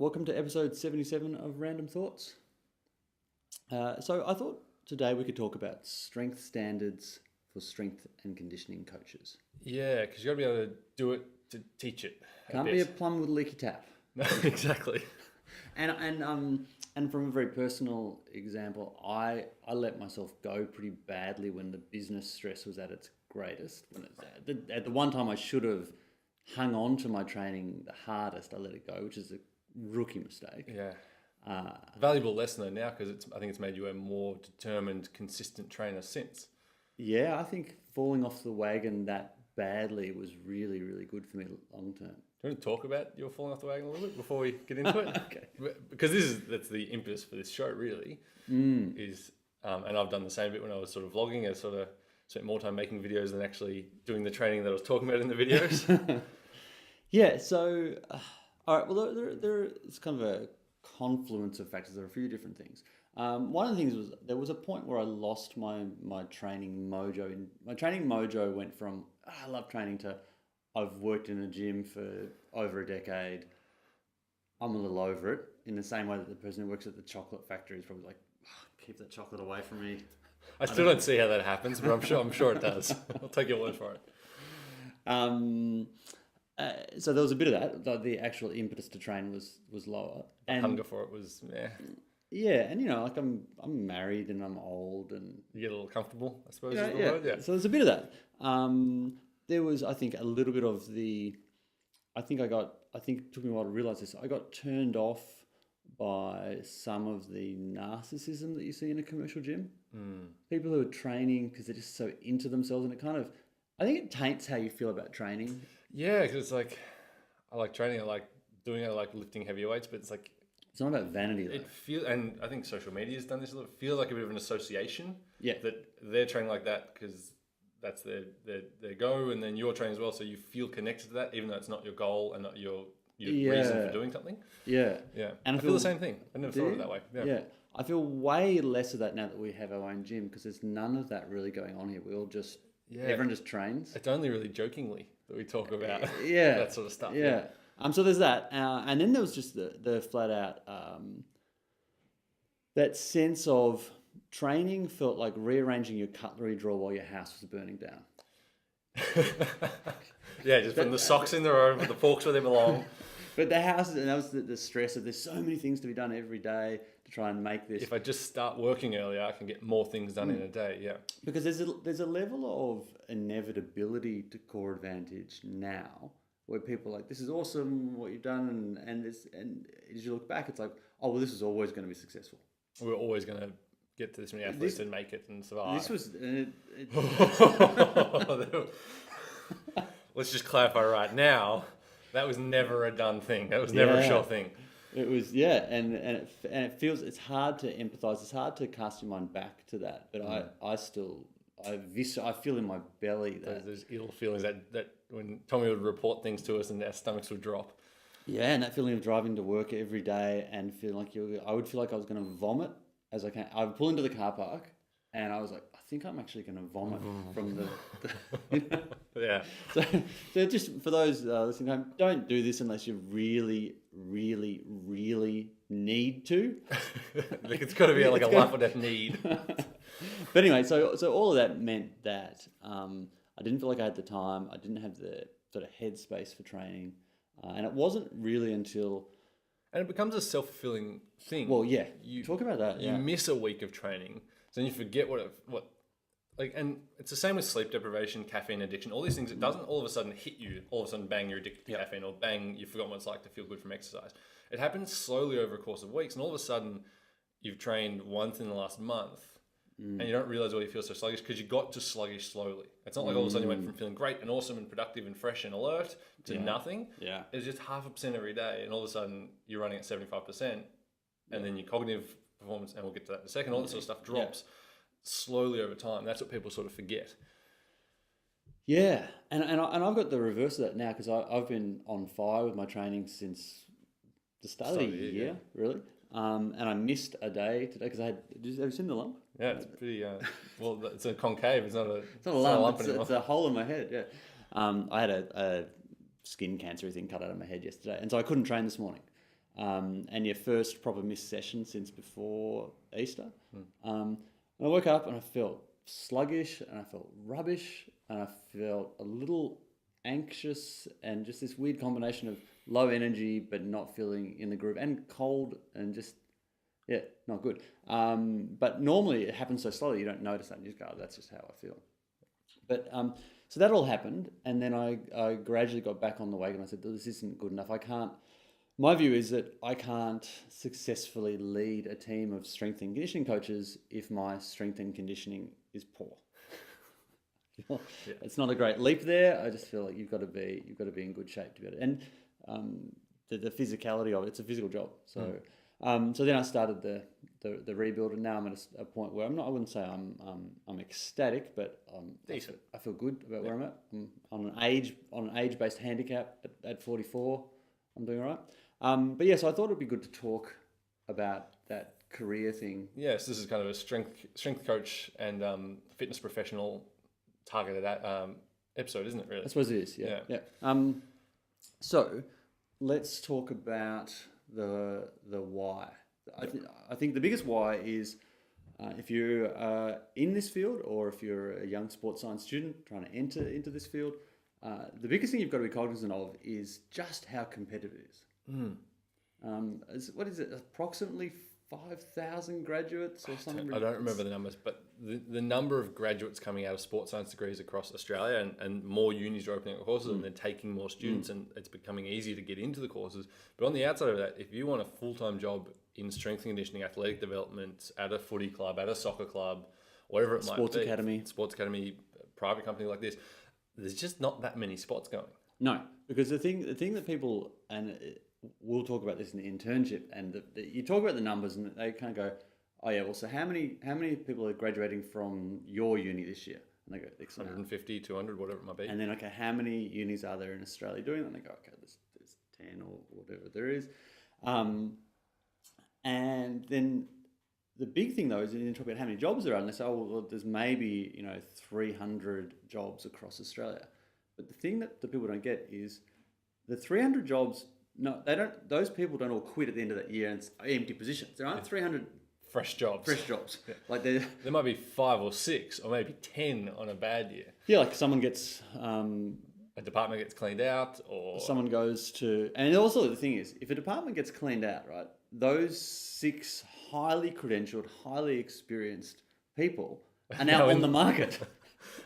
Welcome to episode 77 of Random Thoughts. So I thought today we could talk about strength standards for strength and conditioning coaches. Yeah, because you got to be able to do it to teach it. Can't be a plumber with a leaky tap. No, exactly. And from a very personal example, I let myself go pretty badly when the business stress was at its greatest. When it's at the one time I should have hung on to my training the hardest, I let it go, which is a rookie mistake. Yeah. Valuable lesson though now, because I think it's made you a more determined, consistent trainer since. Yeah, I think falling off the wagon that badly was really, really good for me long term. Do you want to talk about your falling off the wagon a little bit before we get into it? Okay. Because that's the impetus for this show, really. Is and I've done the same bit when I was sort of vlogging. I sort of spent more time making videos than actually doing the training that I was talking about in the videos. Yeah. So, all right. Well, it's kind of a confluence of factors. There are a few different things. One of the things was there was a point where I lost my training mojo. My training mojo went from I love training to I've worked in a gym for over a decade. I'm a little over it, in the same way that the person who works at the chocolate factory is probably like, keep that chocolate away from me. I still don't see how that happens, but I'm sure it does. I'll take your word for it. So there was a bit of that. The actual impetus to train was lower. And hunger for it was, Yeah, and like I'm married and I'm old and you get a little comfortable, I suppose. Yeah. So there's a bit of that. There was, I think, a little bit of the. I think it took me a while to realize this. I got turned off by some of the narcissism that you see in a commercial gym. People who are training because they're just so into themselves, and I think it taints how you feel about training. Yeah, because it's like, I like training, I like doing it, I like lifting heavy weights, but it's like... It's not about vanity, though. And I think social media has done this a little. It feels like a bit of an association. Yeah. That they're training like that because that's their go, and then you're training as well, so you feel connected to that, even though it's not your goal and not your reason for doing something. Yeah. Yeah. And I feel the same thing. I never thought of it that way. Yeah. I feel way less of that now that we have our own gym, because there's none of that really going on here. We all just... everyone just trains. It's only really jokingly that we talk about that sort of stuff. Yeah. So there's that. And then there was just the flat out, that sense of training felt like rearranging your cutlery drawer while your house was burning down. Yeah, just putting the socks in the room, the forks where they belong. But the house, and that was the stress of there's so many things to be done every day to try and make this. If I just start working earlier, I can get more things done in a day. Yeah, because there's a level of inevitability to core advantage now, where people are like, this is awesome what you've done, and as you look back, it's like, oh well, this is always going to be successful. We're always going to get to this many athletes and make it and survive. This was. Let's just clarify right now. That was never a done thing. That was never a sure thing. It was, and it feels, it's hard to empathise. It's hard to cast your mind back to that. But I feel in my belly that those ill feelings that when Tommy would report things to us and our stomachs would drop. Yeah, and that feeling of driving to work every day and feeling like I would feel like I was going to vomit as I can. I would pull into the car park and I was like, I think I'm actually going to vomit from the Yeah. So just for those listening home, don't do this unless you really, really, really need to. Like it's got to be like a life or death need. But anyway, so all of that meant that I didn't feel like I had the time. I didn't have the sort of headspace for training, and it wasn't really until. And it becomes a self-fulfilling thing. Well, yeah. Talk about that. You miss a week of training, so then you forget and it's the same with sleep deprivation, caffeine addiction, all these things. It doesn't all of a sudden hit you, all of a sudden bang, you're addicted to caffeine, or bang, you've forgotten what it's like to feel good from exercise. It happens slowly over a course of weeks, and all of a sudden you've trained once in the last month, and you don't realize why you feel so sluggish because you got to sluggish slowly. It's not like all of a sudden you went from feeling great and awesome and productive and fresh and alert to nothing. Yeah. It's just 0.5% every day, and all of a sudden you're running at 75%, and then your cognitive performance, and we'll get to that in a second, all that sort of stuff drops slowly over time. That's what people sort of forget. Yeah, and I've got the reverse of that now, because I've been on fire with my training since the start of the year, really. And I missed a day today because have you seen the lump? Yeah, it's pretty. Well, it's a concave. It's not a lump. It's a hole in my head. Yeah. I had a skin cancer thing cut out of my head yesterday, and so I couldn't train this morning. and your first proper missed session since before Easter. And I woke up and I felt sluggish and I felt rubbish and I felt a little anxious and just this weird combination of low energy but not feeling in the groove and cold and just not good. But normally it happens so slowly you don't notice that and you just go, oh, that's just how I feel. But so that all happened, and then I gradually got back on the wagon. I said, this isn't good enough. My view is that I can't successfully lead a team of strength and conditioning coaches if my strength and conditioning is poor. It's not a great leap there. I just feel like you've got to be in good shape to be able to, and the physicality of it. It's a physical job. So so then I started the rebuild, and now I'm at a point where I wouldn't say I'm ecstatic, but decent. I feel good about where I'm at. I'm on an age-based handicap at 44. I'm doing all right. But so I thought it'd be good to talk about that career thing. Yes, this is kind of a strength coach and fitness professional targeted episode, isn't it? Really, I suppose it is. Yeah. So let's talk about the why. I think the biggest why is if you're in this field or if you're a young sports science student trying to enter into this field, the biggest thing you've got to be cognizant of is just how competitive it is. What is it? Approximately 5,000 graduates or something? I don't remember the numbers, but the number of graduates coming out of sports science degrees across Australia and more unis are opening up courses and they're taking more students and it's becoming easier to get into the courses. But on the outside of that, if you want a full-time job in strength and conditioning, athletic development, at a footy club, at a soccer club, whatever it might be. Sports academy, private company like this, there's just not that many spots going. No, because the thing that people, and we'll talk about this in the internship, and you talk about the numbers, and they kind of go, "Oh yeah, well, so how many people are graduating from your uni this year?" And they go, 150, 200, whatever it might be. And then, okay, how many unis are there in Australia doing that? And they go, okay, there's 10 or whatever there is. And then the big thing though is you talk about how many jobs there are, and they say, oh, well, there's maybe 300 jobs across Australia. But the thing that the people don't get is the 300 jobs. No, they don't. Those people don't all quit at the end of that year and it's empty positions. There aren't 300 fresh jobs. Yeah. Like there might be 5 or 6 or maybe 10 on a bad year. Yeah, like someone gets a department gets cleaned out, or someone goes to, and also the thing is, if a department gets cleaned out, right, those 6 highly credentialed, highly experienced people are now on the market.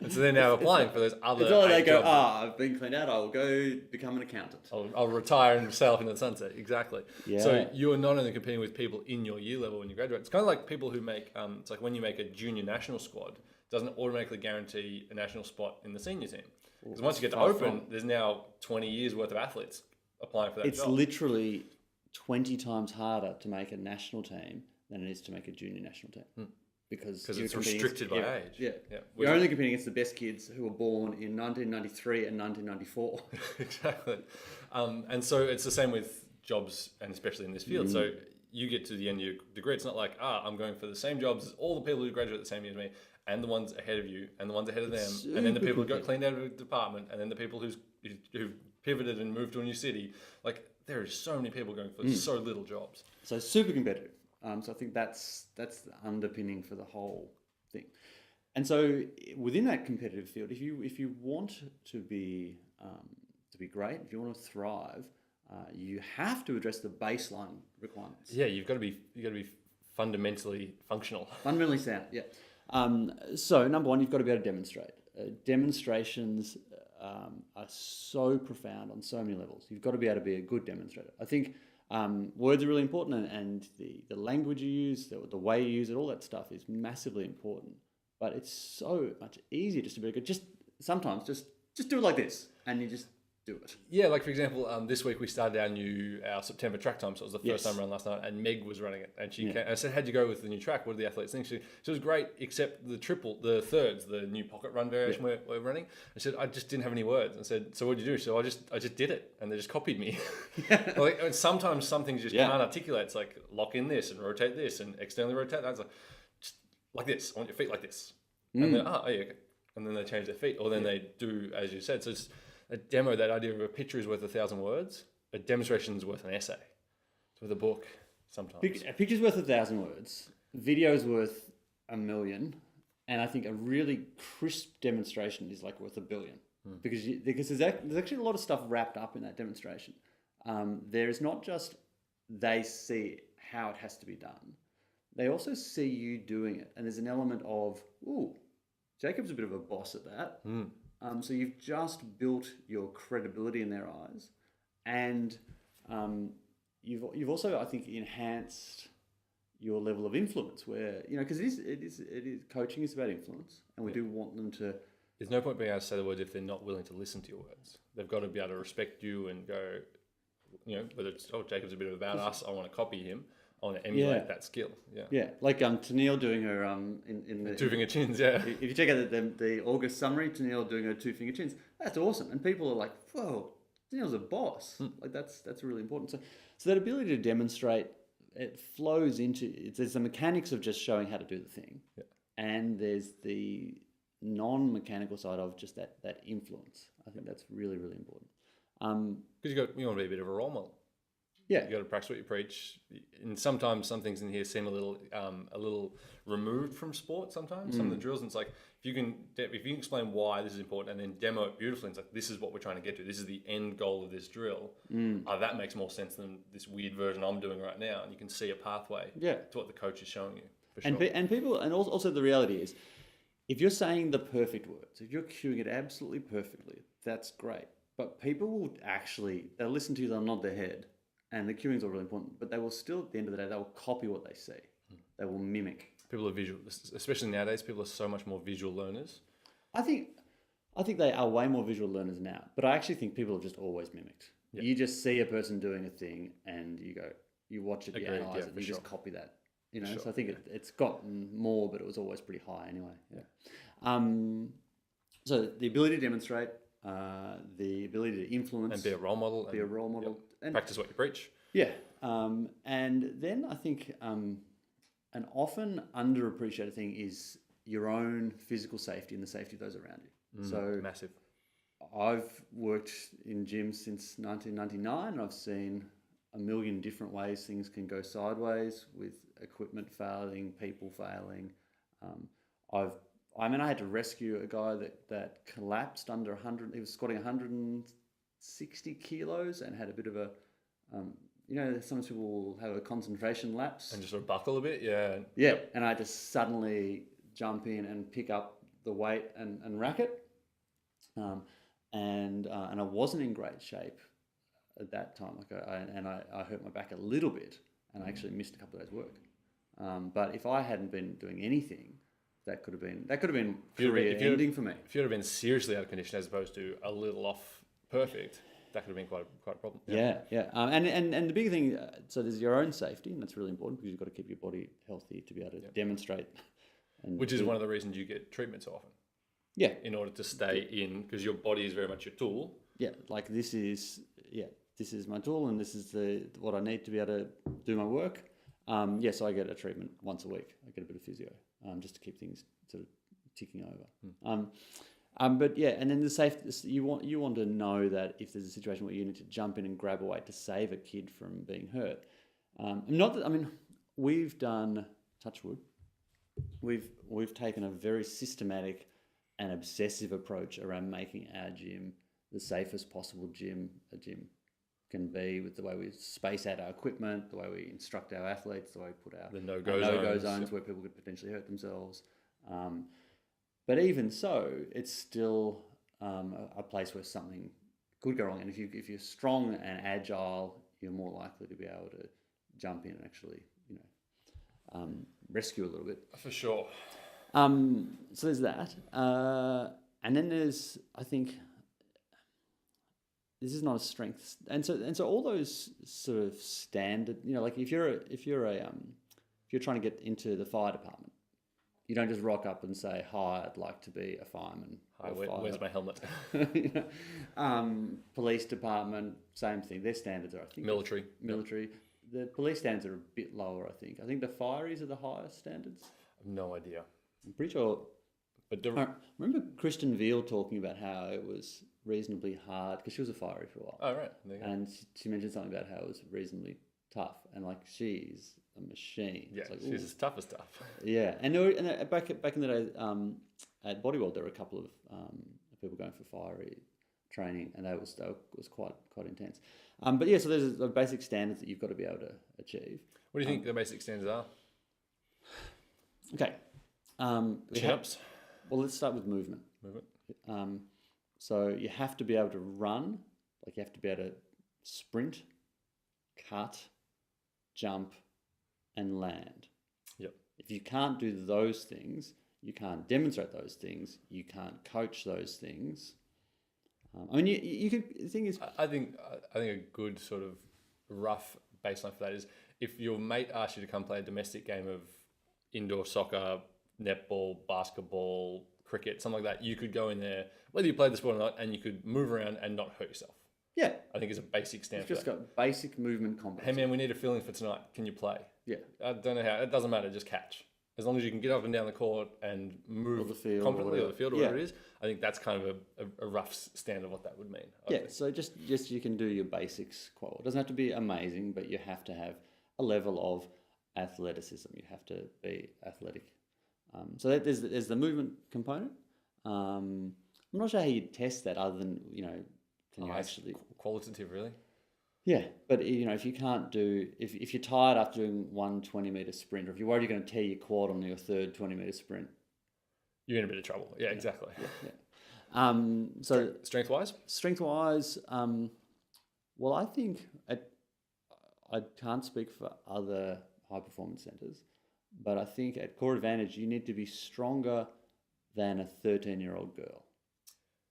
And so they're now applying for those other. It's all they go, jobs. I've been cleaned out. I'll go become an accountant. I'll retire and sail off into the sunset. Exactly. Yeah. So you're not only competing with people in your year level when you graduate. It's kind of like people who make. It's like when you make a junior national squad, it doesn't automatically guarantee a national spot in the senior team. Because once you get to open, there's now 20 years worth of athletes applying for that job. It's literally 20 times harder to make a national team than it is to make a junior national team. Because it's restricted by age. Yeah. You're only competing against the best kids who were born in 1993 and 1994. Exactly. And so it's the same with jobs, and especially in this field. So you get to the end of your degree, it's not like, I'm going for the same jobs as all the people who graduate the same year as me, and the ones ahead of you, and the ones ahead of them, and then the people who got cleaned out of a department, and then the people who pivoted and moved to a new city. Like, there are so many people going for so little jobs. So super competitive. So I think that's the underpinning for the whole thing. And so within that competitive field, if you want to be great, if you want to thrive, you have to address the baseline requirements. Yeah, you've got to be fundamentally functional, fundamentally sound. Yeah. So number one, you've got to be able to demonstrate. Demonstrations are so profound on so many levels. You've got to be able to be a good demonstrator. I think. Words are really important, and the language you use, the way you use it, all that stuff is massively important. But it's so much easier just to be good. Just sometimes, just do it like this, and you just do it. Yeah, like for example, this week we started our September track time, so it was the first time run last night, and Meg was running it, and she came, I said, "How'd you go with the new track? What did the athletes think?" She was great, except the thirds, the new pocket run variation we're running. I said, "I just didn't have any words." I said, "So what did you do?" So I just did it, and they just copied me. Like, and sometimes some things you just can't articulate. It's like lock in this and rotate this and externally rotate that. It's like just like this. I want your feet like this, and then okay, and then they change their feet, or then they do as you said. So it's a demo, that idea of a picture is worth 1,000 words, a demonstration is worth an essay. with a book sometimes. A picture's worth 1,000 words. Video's worth 1,000,000. And I think a really crisp demonstration is like worth 1,000,000,000 because there's actually a lot of stuff wrapped up in that demonstration. There is not just they see how it has to be done. They also see you doing it. And there's an element of, ooh, Jacob's a bit of a boss at that. So you've just built your credibility in their eyes. And you've also, I think, enhanced your level of influence where, because it is coaching is about influence, and we do want them to. There's no point being able to say the words if they're not willing to listen to your words. They've got to be able to respect you and go, whether it's, Jacob's a bit about us, I want to copy him, I want to emulate that skill. Yeah. Like Tennille doing her in the 2-finger chins. Yeah. If you check out the August summary, Tennille doing her 2-finger chins, that's awesome, and people are like, whoa, Tennille's a boss. Like that's really important. So that ability to demonstrate, it flows into there's the mechanics of just showing how to do the thing, and there's the non-mechanical side of just that influence. I think that's really, really important. Because you want to be a bit of a role model. Yeah, you got to practice what you preach, and sometimes some things in here seem a little removed from sport. Sometimes some of the drills, and it's like if you can explain why this is important and then demo it beautifully, it's like this is what we're trying to get to. This is the end goal of this drill. That makes more sense than this weird version I'm doing right now, and you can see a pathway to what the coach is showing you. For sure. And people, and also the reality is, if you're saying the perfect words, if you're cueing it absolutely perfectly, that's great. But people will they'll listen to you, they'll nod their head. And the cueing is all really important, but they will still, at the end of the day, they will copy what they see. They will mimic. People are visual, especially nowadays. People are so much more visual learners. I think they are way more visual learners now, but I actually think people have just always mimicked. Yep. You just see a person doing a thing, and you watch it, you analyze it, and you just copy that. So I think it's gotten more, but it was always pretty high anyway. Yeah. So the ability to demonstrate, the ability to influence, and be a role model, Yep. And practice what you preach. Yeah, and then I think an often underappreciated thing is your own physical safety and the safety of those around you. So massive. I've worked in gyms since 1999, and I've seen 1,000,000 different ways things can go sideways with equipment failing, people failing. I had to rescue a guy that collapsed under 100. He was squatting 160 kilos and had a bit of a, sometimes people will have a concentration lapse. And just sort of buckle a bit, yeah. Yeah, and I had to suddenly jump in and pick up the weight and rack it. And I wasn't in great shape at that time. I hurt my back a little bit, and I actually missed a couple of days' work. But if I hadn't been doing anything, that could have been career ending for me. If you'd have been seriously out of condition as opposed to a little off perfect, that could have been quite a problem. Yeah. And the big thing, so there's your own safety, and that's really important because you've got to keep your body healthy to be able to demonstrate. Which is one of the reasons you get treatment so often. Yeah. In order to stay in, because your body is very much your tool. Yeah, like this is my tool, and this is what I need to be able to do my work. So I get a treatment once a week. I get a bit of physio, just to keep things sort of ticking over. And then the safety, you want to know that if there's a situation where you need to jump in and grab a weight to save a kid from being hurt. We've done, touch wood, we've taken a very systematic and obsessive approach around making our gym the safest possible gym a gym can be, with the way we space out our equipment, the way we instruct our athletes, the way we put the no-go zones where people could potentially hurt themselves. But even so, it's still a place where something could go wrong. And if you're strong and agile, you're more likely to be able to jump in and actually, rescue a little bit. For sure. So there's that. And then there's, I think, this is not a strength, and so all those sort of standard, like if you're trying to get into the fire department, you don't just rock up and say, "Hi, I'd like to be a fireman." Hi, where's my helmet? Police department, same thing. Their standards are, I think, military. The police standards are a bit lower, I think. I think the fireys are the highest standards. I have no idea. I'm pretty sure. But I remember Kristen Veal talking about how it was reasonably hard, because she was a firey for a while. Oh, right. And she mentioned something about how it was reasonably tough, and like she's a machine. Yeah, It's like, she's as tough as tough. yeah, and back in the day, at Bodyworld, there were a couple of people going for fiery training, and that was quite intense. But yeah, so there's the basic standards that you've got to be able to achieve. What do you think the basic standards are? Okay. Chin-ups? Well, let's start with movement. So you have to be able to run, like you have to be able to sprint, cut, jump, and land. Yep. If you can't do those things, you can't demonstrate those things, you can't coach those things. I mean, you could. The thing is, I think a good sort of rough baseline for that is if your mate asks you to come play a domestic game of indoor soccer, netball, basketball, cricket, something like that, you could go in there, whether you played the sport or not, and you could move around and not hurt yourself. yeah, I think is a basic standard. you've just got basic movement competency. Hey man, we need a feeling for tonight. Can you play? Yeah. I don't know how. It doesn't matter. Just catch. As long as you can get up and down the court and move the field confidently or the field or whatever Yeah. it is, I think that's kind of a rough standard of what that would mean. Yeah, so just you can do your basics quite well. It doesn't have to be amazing, but you have to have a level of athleticism. You have to be athletic. So there's the movement component. I'm not sure how you test that other than, can you actually... Qualitative, really? Yeah, but if you can't do... If you're tired after doing one 20-metre sprint, or if you're worried you're going to tear your quad on your third 20-metre sprint... You're in a bit of trouble. Yeah, exactly. Yeah. So Strength-wise? Strength-wise, well, I think... I can't speak for other high-performance centres, but I think at Core Advantage, you need to be stronger than a 13-year-old girl.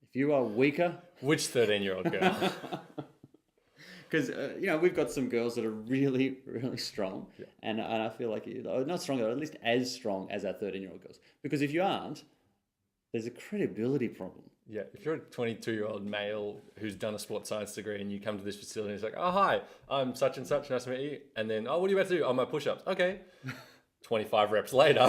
If you are weaker... Which 13-year-old girl? Because, we've got some girls that are really, really strong. Yeah. And I feel like, not stronger, at least as strong as our 13-year-old girls. Because if you aren't, there's a credibility problem. Yeah, if you're a 22-year-old male who's done a sports science degree and you come to this facility and it's like, oh, hi, I'm such and such, nice to meet you. And then, oh, what are you about to do? Oh, my push-ups. Okay. 25 reps later,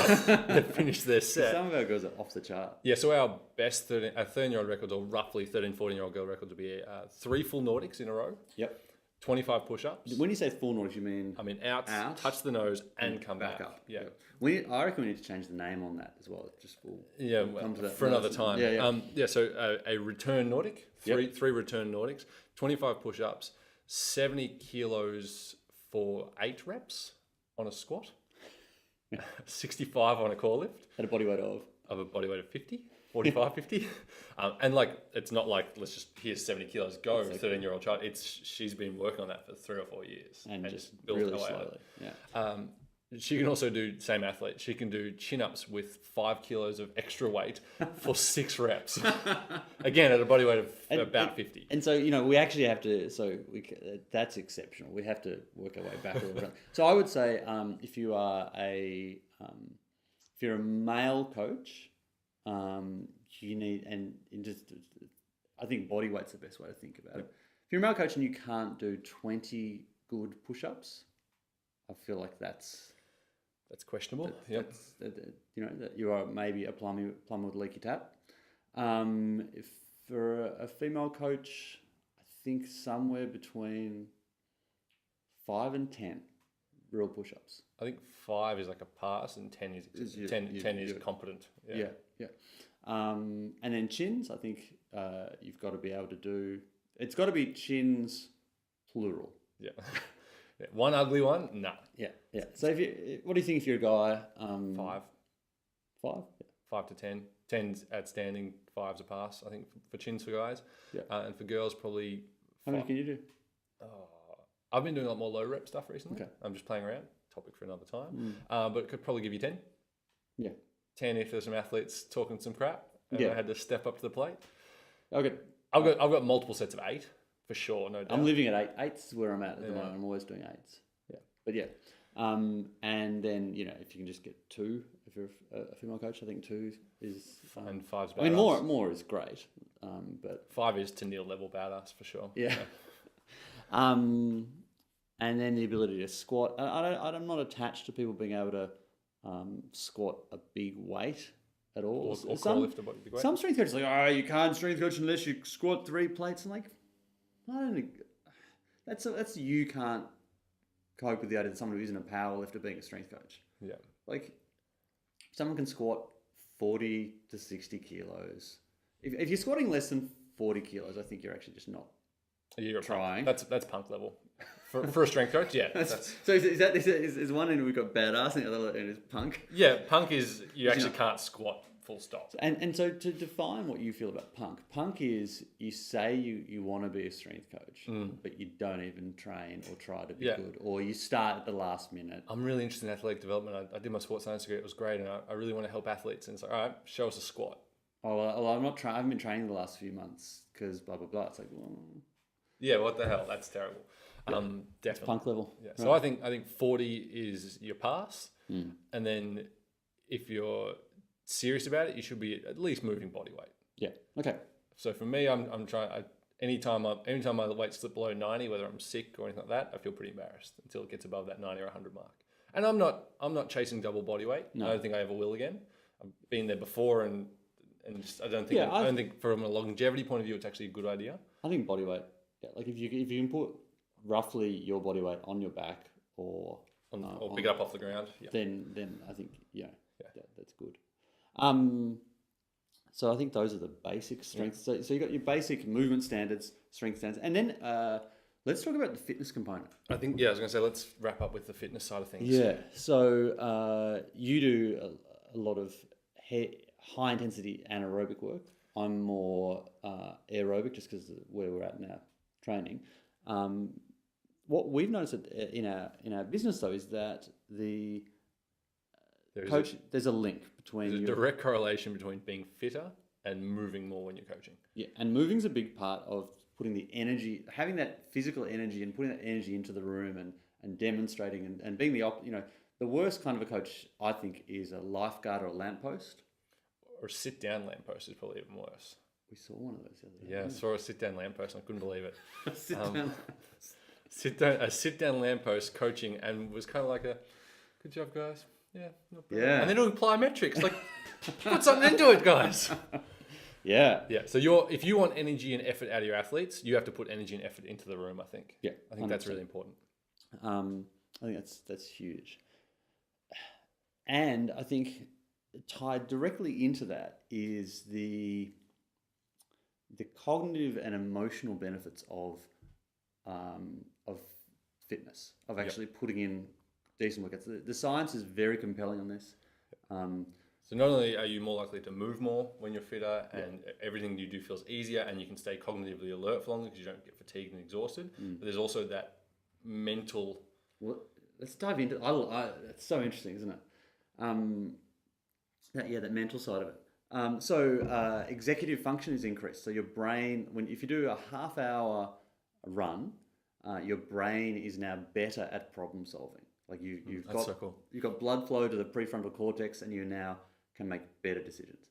they've finished their set. Some of our girls are off the chart. Yeah, so our best 13-year-old records, or roughly 13, 14-year-old girl records, would be 3 full Nordics in a row. Yep. 25 push-ups. When you say full Nordics, you mean... I mean out, touch the nose, and come back up. Yeah. Yep. I reckon we need to change the name on that as well. We'll come to that for another time. Yeah. So a return Nordic, three return Nordics, 25 push-ups, 70 kilos for 8 reps on a squat, 65 on a core lift. At a body weight of a body weight of 50. 45, 50. And like, it's not like, let's just, here's 70 kilos, go, 13-year-old child. She's been working on that for 3 or 4 years. And just built really her way slowly. up. Yeah. She can also do, same athlete, she can do chin-ups with 5 kilos of extra weight for 6 reps. Again, at a body weight of about 50. And so, we actually have to, that's exceptional. We have to work our way back a little bit. So I would say if you're a male coach, you need, I think body weight's the best way to think about it. If you're a male coach and you can't do 20 good push-ups, I feel like that's questionable. That you are maybe a plumber with leaky tap. If for a female coach, I think somewhere between 5 and 10 real push-ups. I think 5 is like a pass and 10 is 10 is competent. Yeah. And then chins, I think you've got to be able to do. It's got to be chins plural. Yeah. One ugly one, nah. Yeah. So what do you think if you're a guy? 5. 5. 5 to 10. 10's outstanding. 5's a pass. I think for chins for guys. Yeah. And for girls, probably. How many can you do? I've been doing a lot more low rep stuff recently. Okay. I'm just playing around. Topic for another time. But it could probably give you 10. Yeah. 10 if there's some athletes talking some crap and I had to step up to the plate. Okay. I've got multiple sets of 8 for sure, no doubt. I'm living at 8. 8's where I'm at the moment. I'm always doing 8s. Yeah. But yeah. And then, if you can just get 2, if you're a female coach, I think 2 is... and 5's badass. I mean, more is great. But 5 is to Neil level badass for sure. Yeah. And then the ability to squat. I'm not attached to people being able to squat a big weight at all. Or core lift a big weight. Some strength coaches are like, you can't strength coach unless you squat 3 plates. I'm like, I don't think that's you can't cope with the idea that someone who isn't a power lifter being a strength coach. Yeah. Like, someone can squat 40 to 60 kilos. If you're squatting less than 40 kilos, I think you're actually just not You're trying. That's punk level. For a strength coach, yeah. So is one end we've got badass and the other end is punk? Yeah, punk is you actually can't squat full stop. And so to define what you feel about punk is you say you want to be a strength coach, but you don't even train or try to be good, or you start at the last minute. I'm really interested in athletic development. I did my sports science degree. It was great, and I really want to help athletes. And it's like, all right, show us a squat. Oh, well, I'm not trying. I haven't been training the last few months because blah blah blah. It's like, well, yeah, what the hell? That's terrible. Definitely it's punk level. Yeah. So I think 40 is your pass, and then if you're serious about it, you should be at least moving body weight. Yeah. Okay. So for me, I'm trying. Anytime my weight slips below 90, whether I'm sick or anything like that, I feel pretty embarrassed until it gets above that 90 or 100 mark. And I'm not chasing double body weight. No. I don't think I ever will again. I've been there before, and just, I don't think from a longevity point of view, it's actually a good idea. I think body weight. Yeah, like if you can put roughly your body weight on your back or pick it up off the ground, then I think that's good. So I think those are the basic strengths. So you got your basic movement standards, strength standards, and then let's talk about the fitness component. I think I was going to say let's wrap up with the fitness side of things. Yeah. So you do a lot of high intensity anaerobic work. I'm more aerobic, just because of where we're at in our training. What we've noticed in our business though is that there's a link between there's a direct correlation between being fitter and moving more when you're coaching. Yeah, and moving's a big part of putting the energy, having that physical energy and putting that energy into the room and demonstrating and being the worst kind of a coach I think is a lifeguard or a lamppost. Or a sit-down lamppost is probably even worse. We saw one of those the other day. Yeah, I saw a sit-down lamppost and I couldn't believe it. A sit-down lamppost coaching and was kind of like a, good job, guys. Yeah, not bad. Yeah. And then doing plyometrics. Like, put something into it, guys. Yeah. Yeah. So if you want energy and effort out of your athletes, you have to put energy and effort into the room, I think. Yeah. I think 100%. That's really important. I think that's huge. And I think tied directly into that is the cognitive and emotional benefits of fitness, of actually putting in decent workouts. The science is very compelling on this. So not only are you more likely to move more when you're fitter and everything you do feels easier and you can stay cognitively alert for longer because you don't get fatigued and exhausted, but there's also that mental... Well, let's dive into it's so interesting, isn't it? That mental side of it. So executive function is increased. So your brain, if you do a half-hour run, your brain is now better at problem solving. Like you've got so cool. You've got blood flow to the prefrontal cortex, and you now can make better decisions.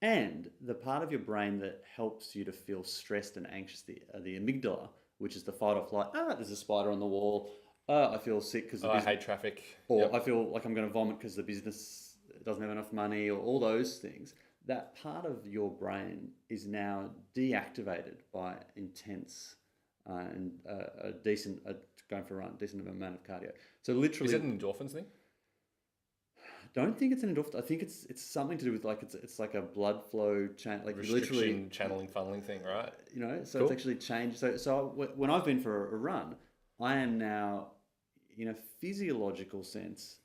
And the part of your brain that helps you to feel stressed and anxious, the amygdala, which is the fight or flight. There's a spider on the wall. I feel sick because I hate traffic. Or I feel like I'm going to vomit because the business doesn't have enough money, or all those things. That part of your brain is now deactivated by intense and going for a run, decent amount of cardio. So literally, is that an endorphins thing? Don't think it's an endorphin. I think it's something to do with it's like a blood flow like literally channeling, funneling thing, right? So cool. It's actually changed. So when I've been for a run, I am now, in a physiological sense,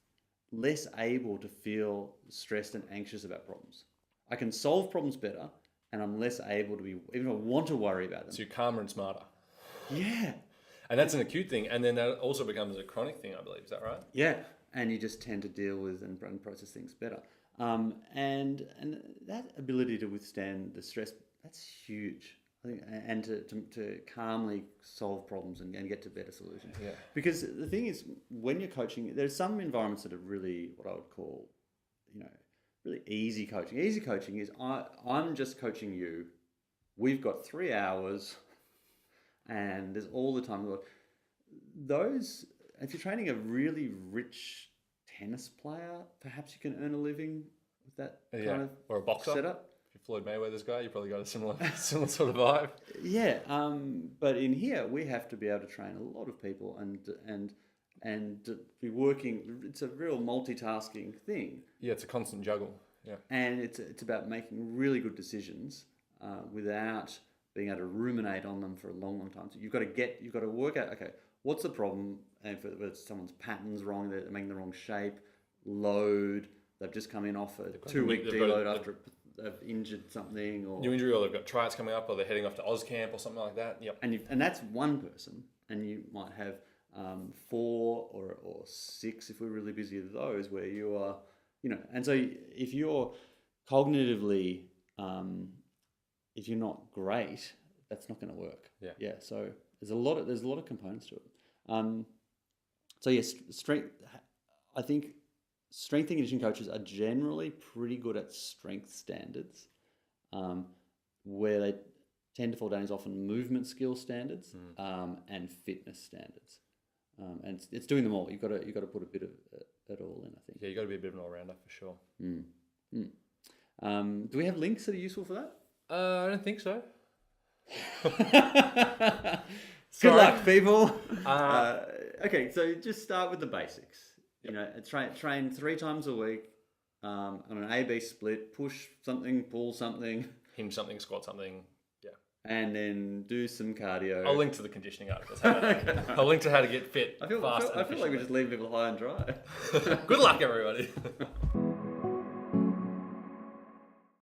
less able to feel stressed and anxious about problems. I can solve problems better, and I'm less able to be, even if I want to worry about them. So you're calmer and smarter. Yeah. And that's an acute thing, and then that also becomes a chronic thing, I believe. Is that right? Yeah, and you just tend to deal with and process things better. And that ability to withstand the stress, that's huge. I think, and to calmly solve problems and get to better solutions. Yeah. Because the thing is, when you're coaching, there's some environments that are really what I would call, really easy coaching. Easy coaching is I'm just coaching you. We've got 3 hours, and there's all the time. Those, if you're training a really rich tennis player, perhaps you can earn a living with that kind of or a boxer setup. If you're Floyd Mayweather's guy, you probably got a similar sort of vibe. Yeah, but in here we have to be able to train a lot of people, and and to be working. It's a real multitasking thing. Yeah, it's a constant juggle. Yeah. And it's about making really good decisions without being able to ruminate on them for a long, long time. So you've got to work out, okay, what's the problem? And if someone's pattern's wrong, they're making the wrong shape, load, they've just come in off a 2-week deload after they've injured something, or new injury, or they've got tryouts coming up, or they're heading off to Oz camp or something like that. Yep. And that's one person, and you might have 4 or 6 if we're really busy with those, where you are, and so if you're cognitively, if you're not great, that's not going to work. Yeah. So there's a lot of components to it. So yes, strength. I think strength and conditioning coaches are generally pretty good at strength standards. Where they tend to fall down is often movement skill standards and fitness standards. And it's doing them all. You've got to put a bit of it all in, I think. Yeah, you've got to be a bit of an all-rounder for sure. Do we have links that are useful for that? I don't think so. Good luck, people. Okay, so just start with the basics. Train 3 times a week on an A/B split. Push something, pull something, hinge something, squat something. Yeah, and then do some cardio. I'll link to the conditioning articles. I'll link to how to get fit. I feel like we're just leaving people high and dry. Good luck, everybody.